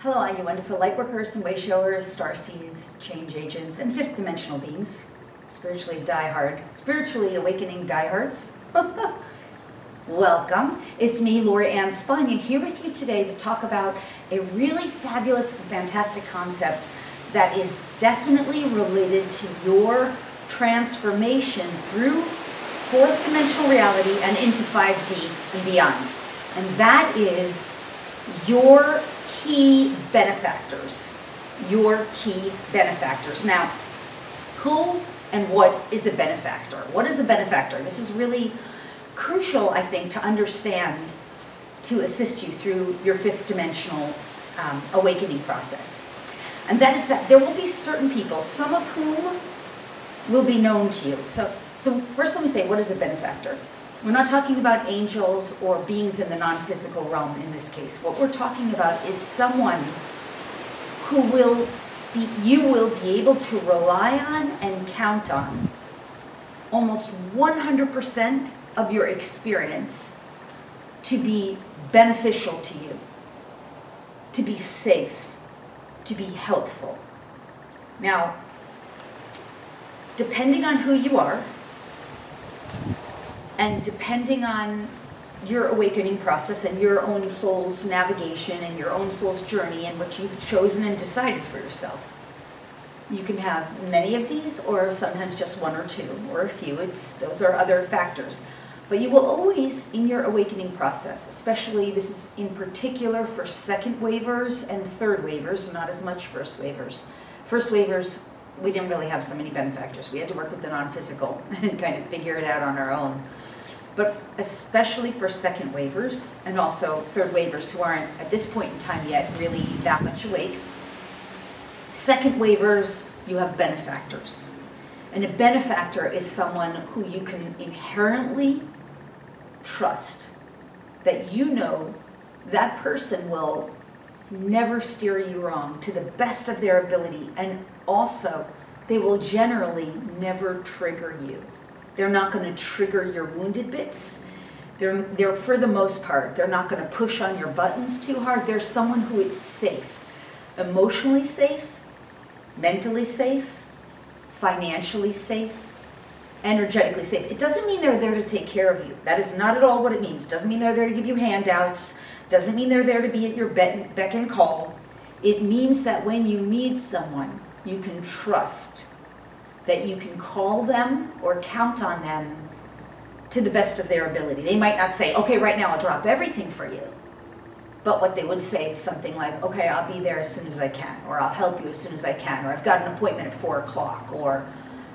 Hello, all you wonderful lightworkers and wayshowers, starseeds, change agents, and fifth dimensional beings, spiritually awakening diehards. Welcome. It's me, Laura Ann Spagna, here with you today to talk about a really fabulous and fantastic concept that is definitely related to your transformation through fourth dimensional reality and into 5D and beyond. And that is your key benefactors. Your key benefactors. Now, who and what is a benefactor? What is a benefactor? This is really crucial, I think, to understand to assist you through your fifth dimensional awakening process. And that is that there will be certain people, some of whom will be known to you. So first let me say, what is a benefactor? We're not talking about angels or beings in the non-physical realm in this case. What we're talking about is someone who you will be able to rely on and count on almost 100% of your experience to be beneficial to you, to be safe, to be helpful. Now, depending on who you are, and depending on your awakening process and your own soul's navigation and your own soul's journey and what you've chosen and decided for yourself, you can have many of these or sometimes just one or two or a few. Those are other factors. But you will always, in your awakening process, especially this is in particular for second wavers and third wavers, not as much first wavers. First wavers, we didn't really have so many benefactors. We had to work with the non-physical and kind of figure it out on our own. But especially for second wavers and also third wavers who aren't at this point in time yet really that much awake, second wavers, you have benefactors. And a benefactor is someone who you can inherently trust, that you know that person will never steer you wrong to the best of their ability, and also they will generally never trigger you. They're not going to trigger your wounded bits. They're for the most part, they're not going to push on your buttons too hard. They're someone who is safe, emotionally safe, mentally safe, financially safe, energetically safe. It doesn't mean they're there to take care of you. That is not at all what it means. Doesn't mean they're there to give you handouts. Doesn't mean they're there to be at your beck and call. It means that when you need someone, you can trust that you can call them or count on them to the best of their ability. They might not say, okay, right now I'll drop everything for you. But what they would say is something like, okay, I'll be there as soon as I can, or I'll help you as soon as I can, or I've got an appointment at 4 o'clock, or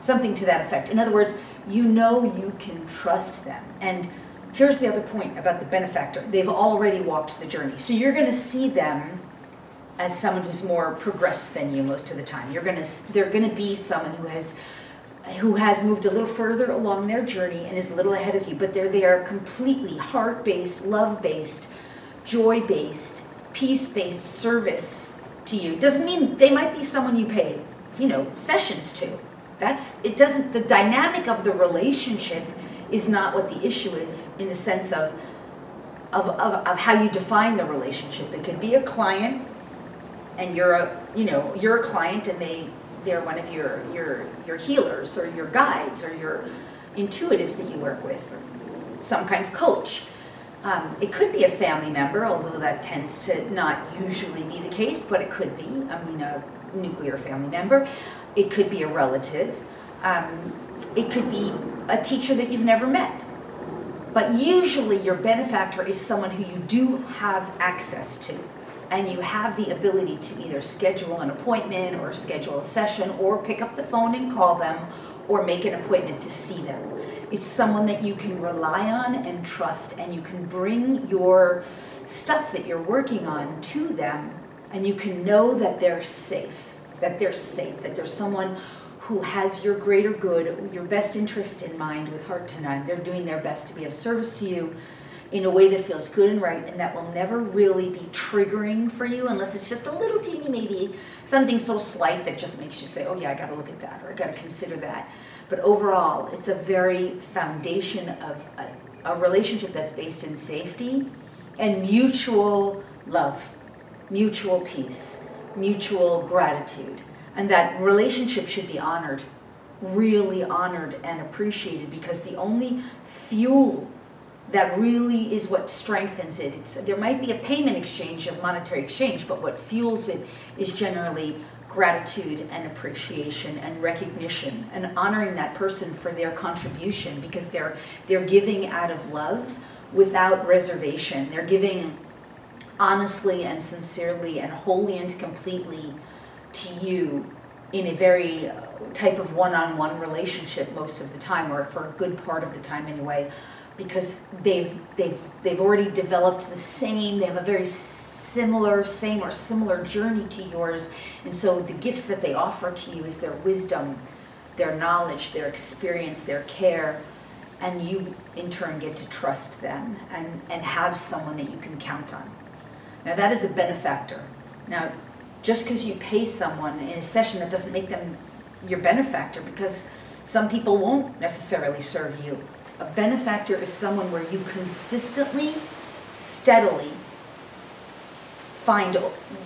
something to that effect. In other words, you know you can trust them. And here's the other point about the benefactor. They've already walked the journey. So you're going to see them as someone who's more progressed than you most of the time. They're going to be someone who has moved a little further along their journey and is a little ahead of you, but they're there completely heart-based, love-based, joy-based, peace-based service to you. Doesn't mean they might be someone you pay, sessions to. The dynamic of the relationship is not what the issue is in the sense of how you define the relationship. It could be a client, and you're a client, and they're one of your healers or your guides or your intuitives that you work with, or some kind of coach. It could be a family member, although that tends to not usually be the case, but it could be, a nuclear family member. It could be a relative. It could be a teacher that you've never met. But usually your benefactor is someone who you do have access to, and you have the ability to either schedule an appointment or schedule a session or pick up the phone and call them or make an appointment to see them. It's someone that you can rely on and trust, and you can bring your stuff that you're working on to them, and you can know that they're safe, that they're someone who has your greater good, your best interest in mind with heart to nine. They're doing their best to be of service to you in a way that feels good and right, and that will never really be triggering for you unless it's just a little teeny, maybe something so slight that just makes you say, oh yeah, I got to look at that, or I got to consider that. But overall, it's a very foundation of a relationship that's based in safety and mutual love. mutual peace, mutual gratitude, and that relationship should be honored, really honored and appreciated, because the only fuel that really is what strengthens it. There might be a payment exchange, a monetary exchange, but what fuels it is generally gratitude and appreciation and recognition and honoring that person for their contribution, because they're giving out of love without reservation. They're giving honestly and sincerely and wholly and completely to you in a very type of one-on-one relationship most of the time, or for a good part of the time anyway, because they've already developed they have a very similar journey to yours, and so the gifts that they offer to you is their wisdom, their knowledge, their experience, their care, and you in turn get to trust them and have someone that you can count on. Now that is a benefactor. Now, just because you pay someone in a session, that doesn't make them your benefactor, because some people won't necessarily serve you. A benefactor is someone where you consistently, steadily find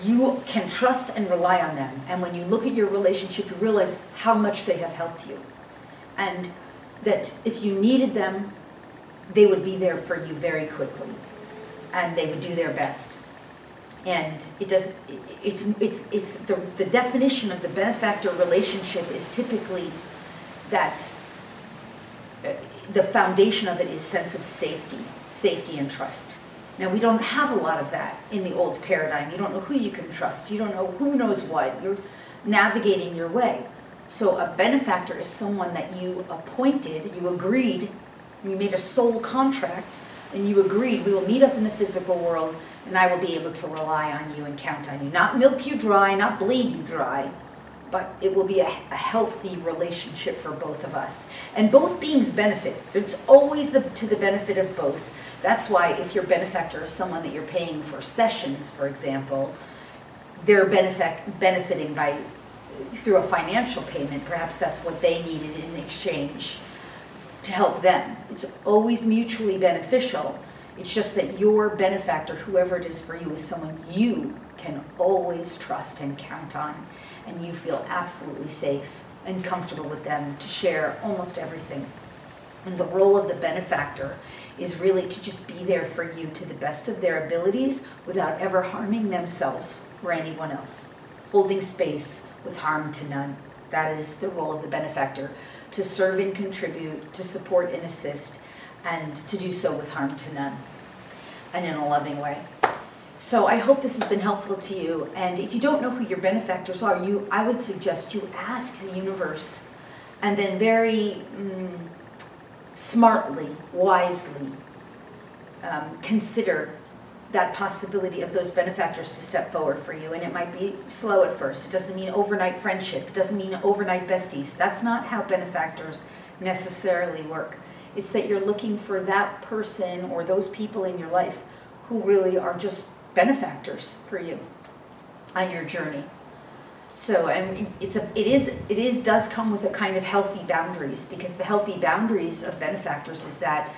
you can trust and rely on them. And when you look at your relationship, you realize how much they have helped you. And that if you needed them, they would be there for you very quickly. And they would do their best. And the definition of the benefactor relationship is typically that the foundation of it is sense of safety and trust. Now, we don't have a lot of that in the old paradigm. You don't know who you can trust. You don't know who knows what. You're navigating your way. So a benefactor is someone that you appointed, you agreed, you made a soul contract, and you agreed, we will meet up in the physical world, and I will be able to rely on you and count on you. Not milk you dry, not bleed you dry, but it will be a healthy relationship for both of us. And both beings benefit. It's always to the benefit of both. That's why if your benefactor is someone that you're paying for sessions, for example, they're benefiting through a financial payment. Perhaps that's what they needed in exchange to help them. It's always mutually beneficial. It's just that your benefactor, whoever it is for you, is someone you can always trust and count on, and you feel absolutely safe and comfortable with them to share almost everything. And the role of the benefactor is really to just be there for you to the best of their abilities without ever harming themselves or anyone else. Holding space with harm to none. That is the role of the benefactor, to serve and contribute, to support and assist, and to do so with harm to none, and in a loving way. So I hope this has been helpful to you, and if you don't know who your benefactors are, I would suggest you ask the universe, and then very smartly, wisely, consider that possibility of those benefactors to step forward for you. And it might be slow at first. It doesn't mean overnight friendship. It doesn't mean overnight besties. That's not how benefactors necessarily work. It's that you're looking for that person or those people in your life who really are just benefactors for you on your journey. So it does come with a kind of healthy boundaries, because the healthy boundaries of benefactors is that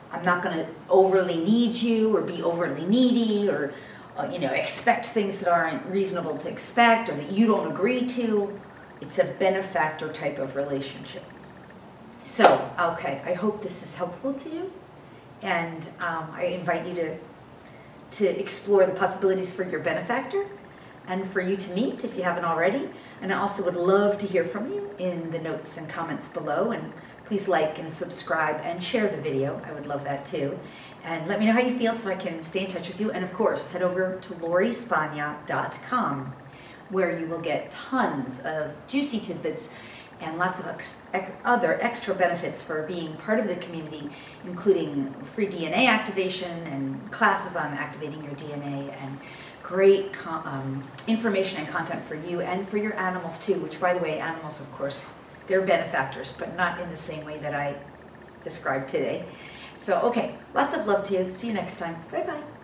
I'm not going to overly need you or be overly needy or expect things that aren't reasonable to expect or that you don't agree to. It's a benefactor type of relationship. So, okay, I hope this is helpful to you, and I invite you to explore the possibilities for your benefactor and for you to meet if you haven't already. And I also would love to hear from you in the notes and comments below, and please like and subscribe and share the video. I would love that too. And let me know how you feel so I can stay in touch with you. And of course, head over to LoriSpagna.com, where you will get tons of juicy tidbits and lots of other extra benefits for being part of the community, including free DNA activation and classes on activating your DNA, and great information and content for you and for your animals too, which, by the way, animals, of course, they're benefactors, but not in the same way that I described today. So, okay, lots of love to you. See you next time. Bye-bye.